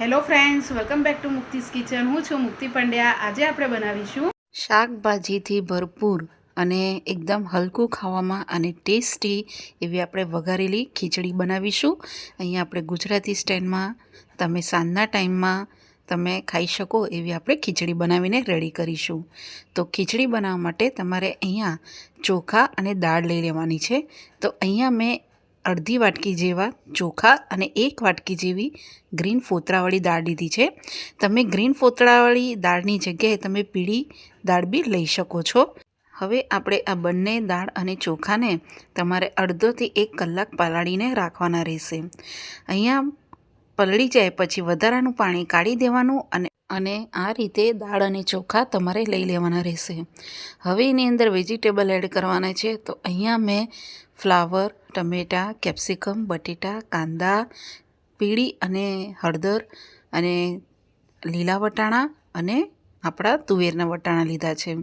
Hello friends, welcome back to મુક્તિસ kitchen. હું છું મુક્તિ પંડ્યા. આજે આપણે બનાવીશું શાકભાજીથી ભરપૂર અને એકદમ હલકું ખાવામાં અને ટેસ્ટી એવી આપણે વઘારેલી ખીચડી બનાવીશું. અહીંયા આપણે ગુજરાતી સ્ટાઇલમાં તમે સાંજના ટાઈમમાં તમે ખાઈ શકો એવી આપણે ખીચડી બનાવીને રેડી કરીશું. તો ખીચડી બનાવવા માટે તમારે અહીંયા ચોખા અને દાળ લઈ લેવાની છે. તો અહીંયા મેં અડધી વાટકી જેવા ચોખા અને 1 વાટકી જેવી ગ્રીન ફોતરાવાળી દાળ લીધી છે. તમે ગ્રીન ફોતરાવાળી દાળની જગ્યાએ તમે પીળી દાળ બી લઈ શકો છો. હવે આપણે આ બંને દાળ અને ચોખાને તમારે અડધોથી 1 કલાક પલાળીને રાખવાના રહેશે. અહીંયા પલળી જાય પછી વધારાનું પાણી કાઢી દેવાનું અને આ રીતે દાળ અને ચોખા તમારે લઈ લેવાના રહેશે. હવે એની અંદર વેજીટેબલ એડ કરવાના છે. તો અહીંયા મેં ફ્લાવર, ટમેટાં, કેપ્સિકમ, બટેટા, કાંદા, પીળી અને હળદર અને લીલા વટાણા અને આપણા તુવેરના વટાણા લીધા છે.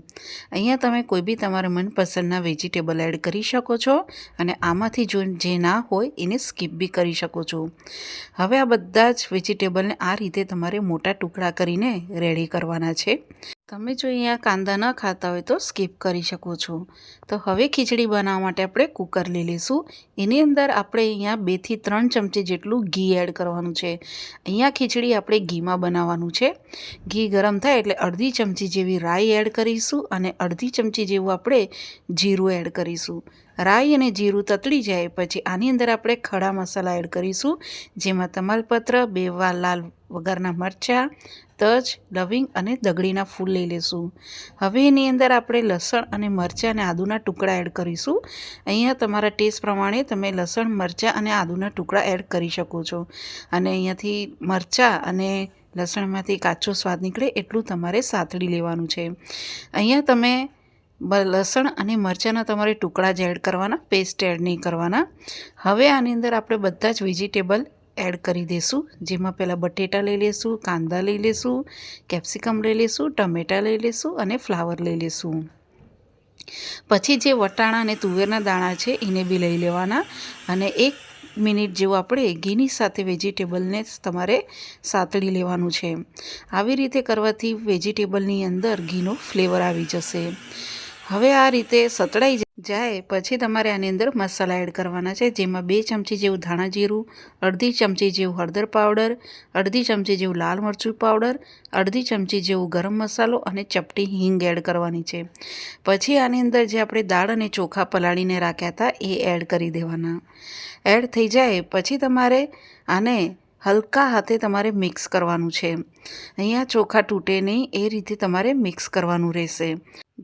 અહીંયા તમે કોઈ બી તમારા મનપસંદના વેજીટેબલ એડ કરી શકો છો અને આમાંથી જો જે ના હોય એને સ્કીપ બી કરી શકો છો. હવે આ બધા જ વેજીટેબલને આ રીતે તમારે મોટા ટુકડા કરીને રેડી કરવાના છે. તમે જો અહીંયા કાંદા ન ખાતા હોય તો સ્કીપ કરી શકો છો. તો હવે ખીચડી બનાવવા માટે આપણે કુકર લઈ લઈશું. એની અંદર આપણે અહીંયા 2 થી 3 ચમચી જેટલું ઘી એડ કરવાનું છે. અહીંયા ખીચડી આપણે ઘીમાં બનાવવાનું છે. ઘી ગરમ થાય એટલે અડધી ચમચી જેવી રાઈ એડ કરીશું અને અડધી ચમચી જેવું આપણે જીરું એડ કરીશું. રાઈ અને જીરું તતળી જાય પછી આની અંદર આપણે ખડા મસાલા એડ કરીશું, જેમાં તમાલપત્ર, 2 લાલ વઘારના મરચાં, તજ, લવિંગ અને દગડીના ફૂલ લઈ લઈશું. હવે એની અંદર આપણે લસણ અને મરચાં અને આદુના ટુકડા એડ કરીશું. અહીંયા તમારા ટેસ્ટ પ્રમાણે તમે લસણ, મરચાં અને આદુના ટુકડા એડ કરી શકો છો. અને અહીંયાથી મરચાં અને લસણમાંથી કાચો સ્વાદ નીકળે એટલું તમારે સાતળી લેવાનું છે. અહીંયા તમે લસણ અને મરચાંના તમારે ટુકડા જ એડ કરવાના, પેસ્ટ એડ નહીં કરવાના. હવે આની અંદર આપણે બધા જ વેજીટેબલ એડ કરી દઈશું, જેમાં પહેલાં બટેટા લઈ લઈશું, કાંદા લઈ લઈશું, કેપ્સિકમ લઈ લઈશું, ટમેટાં લઈ લઈશું અને ફ્લાવર લઈ લઈશું. પછી જે વટાણા અને તુવેરના દાણા છે એને બી લઈ લેવાના અને 1 મિનિટ જેવું આપણે ઘીની સાથે વેજીટેબલને તમારે સાતળી લેવાનું છે. આવી રીતે કરવાથી વેજીટેબલની અંદર ઘીનો ફ્લેવર આવી જશે. હવે આ રીતે સતળાઈ જાય પછી તમારે આની અંદર મસાલા એડ કરવાના છે, જેમાં 2 ચમચી જેવું ધાણા જીરું, અડધી ચમચી જેવું હળદર પાવડર, અડધી ચમચી જેવું લાલ મરચું પાવડર, અડધી ચમચી જેવું ગરમ મસાલો અને ચપટી હિંગ એડ કરવાની છે. પછી આની અંદર જે આપણે દાળ અને ચોખા પલાળીને રાખ્યા હતા એ એડ કરી દેવાના. એડ થઈ જાય પછી તમારે આને હલકા હાથે તમારે મિક્સ કરવાનું છે. અહીંયા ચોખા તૂટે નહીં એ રીતે તમારે મિક્સ કરવાનું રહેશે.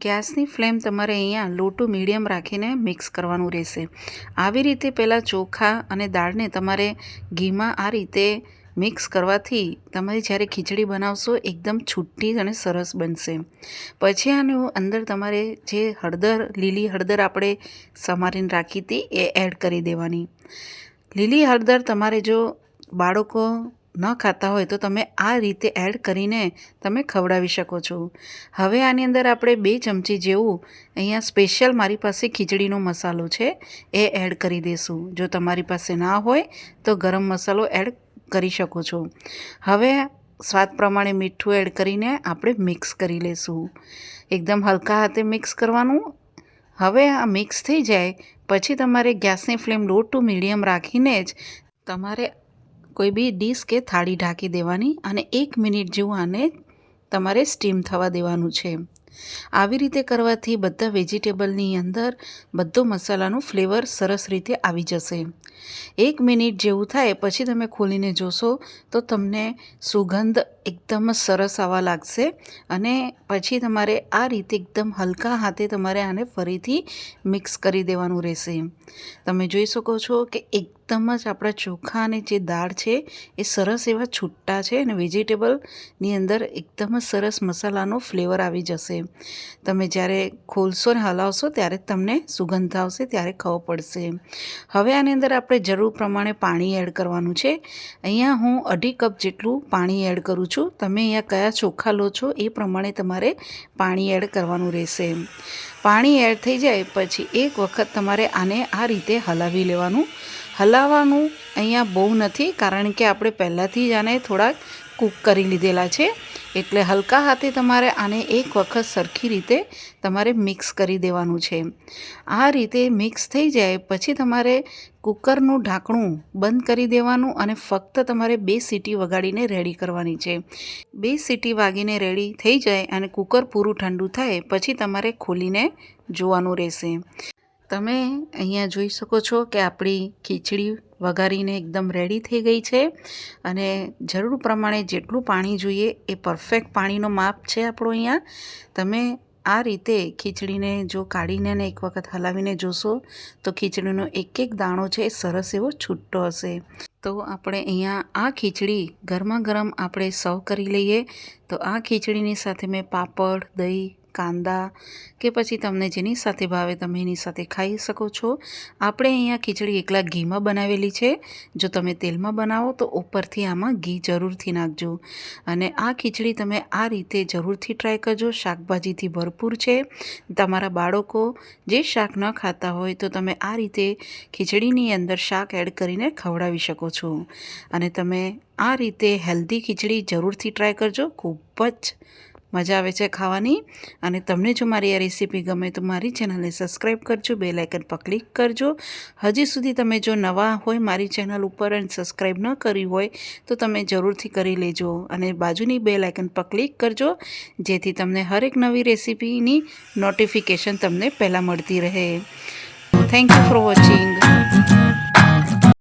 ગેસની ફ્લેમ તમારે અહીંયા લો ટુ મીડિયમ રાખીને મિક્સ કરવાનું રહેશે. આવી રીતે પહેલાં ચોખા અને દાળને તમારે ઘીમાં આ રીતે મિક્સ કરવાથી તમારે જ્યારે ખીચડી બનાવશો એકદમ છૂટી અને સરસ બનશે. પછી આનું અંદર તમારે જે હળદર, લીલી હળદર આપણે સમારીને રાખી હતી એ એડ કરી દેવાની. લીલી હળદર તમારે જો બાળકો ન ખાતા હોય તો તમે આ રીતે એડ કરીને તમે ખવડાવી શકો છો. હવે આની અંદર આપણે 2 ચમચી જેવું અહીંયા સ્પેશિયલ મારી પાસે ખીચડીનો મસાલો છે એ એડ કરી દઈશું. જો તમારી પાસે ના હોય તો ગરમ મસાલો એડ કરી શકો છો. હવે સ્વાદ પ્રમાણે મીઠું એડ કરીને આપણે મિક્સ કરી લઈશું. એકદમ હલકા હાથે મિક્સ કરવાનું. હવે આ મિક્સ થઈ જાય પછી તમારે ગેસની ફ્લેમ લો ટુ મીડિયમ રાખીને જ તમારે કોઈ બી ડીશ કે થાળી ઢાંકી દેવાની અને 1 મિનિટ જેવું આને તમારે સ્ટીમ થવા દેવાનું છે. આવી રીતે કરવાથી બધા વેજીટેબલની અંદર બધો મસાલાનું ફ્લેવર સરસ રીતે આવી જશે. 1 મિનિટ જેવું થાય પછી તમે ખોલીને જોશો તો તમને સુગંધ એકદમ સરસ આવવા લાગશે અને પછી તમારે આ રીતે એકદમ હલકા હાથે તમારે આને ફરીથી મિક્સ કરી દેવાનું રહેશે. તમે જોઈ શકો છો કે એકદમ જ આપણા ચોખા અને જે દાળ છે એ સરસ એવા છૂટા છે અને વેજીટેબલની અંદર એકદમ જ સરસ મસાલાનો ફ્લેવર આવી જશે. તમે જ્યારે ખોલશો ને હલાવશો ત્યારે તમને સુગંધ આવશે, ત્યારે ખબર પડશે. હવે આની અંદર આપણે જરૂર પ્રમાણે પાણી એડ કરવાનું છે. અહીંયા હું 2.5 કપ જેટલું પાણી એડ કરું છું. તમે અહીંયા કયા ચોખા લો છો એ પ્રમાણે તમારે પાણી એડ કરવાનું રહેશે. પાણી એડ થઈ જાય પછી એક વખત તમારે આને આ રીતે હલાવી લેવાનું. હલાવવાનું અહીંયા બહુ નથી, કારણ કે આપણે પહેલાંથી જ આને થોડાક કૂક કરી લીધેલા છે. એટલે હલકા હાથે તમારે આને એક વખત સરખી રીતે તમારે મિક્સ કરી દેવાનું છે. આ રીતે મિક્સ થઈ જાય પછી તમારે કૂકરનું ઢાંકણું બંધ કરી દેવાનું અને ફક્ત તમારે 2 સીટી વગાડીને રેડી કરવાની છે. 2 સીટી વાગીને રેડી થઈ જાય અને કૂકર પૂરું ઠંડુ થાય પછી તમારે ખોલીને જોવાનું રહેશે. તમે અહીંયા જોઈ શકો છો કે આપણી ખીચડી વઘારીને એકદમ રેડી થઈ ગઈ છે અને જરૂર પ્રમાણે જેટલું પાણી જોઈએ એ પરફેક્ટ પાણીનો માપ છે આપણો અહીંયા. તમે આ રીતે ખીચડીને જો કાઢીને એક વખત હલાવીને જોશો તો ખીચડીનો એક એક દાણો છે એ સરસ એવો છૂટો હશે. તો આપણે અહીંયા આ ખીચડી ગરમા ગરમ આપણે સર્વ કરી લઈએ. તો આ ખીચડીની સાથે મેં પાપડ, દહીં, કાંદા કે પછી તમને જેની સાથે ભાવે તમે એની સાથે ખાઈ શકો છો. આપણે અહીંયા ખીચડી એકલા ઘીમાં બનાવેલી છે. જો તમે તેલમાં બનાવો તો ઉપરથી આમાં ઘી જરૂરથી નાખજો. અને આ ખીચડી તમે આ રીતે જરૂરથી ટ્રાય કરજો. શાકભાજીથી ભરપૂર છે. તમારા બાળકો જે શાક ન ખાતા હોય તો તમે આ રીતે ખીચડીની અંદર શાક એડ કરીને ખવડાવી શકો છો. અને તમે આ રીતે હેલ્ધી ખીચડી જરૂરથી ટ્રાય કરજો. ખૂબ જ મજા આવે છે ખાવાની. અને તમને જો મારી આ રેસીપી ગમે તો મારી ચેનલને સબસ્ક્રાઈબ કરજો, બેલ આઇકન પર ક્લિક કરજો. હજી સુધી તમે જો નવા હોય મારી ચેનલ ઉપર અને સબસ્ક્રાઈબ ન કરી હોય તો તમે જરૂરથી કરી લેજો અને બાજુની બેલ આઇકન પર ક્લિક કરજો, જેથી તમને હરેક નવી રેસીપીની નોટિફિકેશન તમને પહેલાં મળતી રહે. Thank you for watching.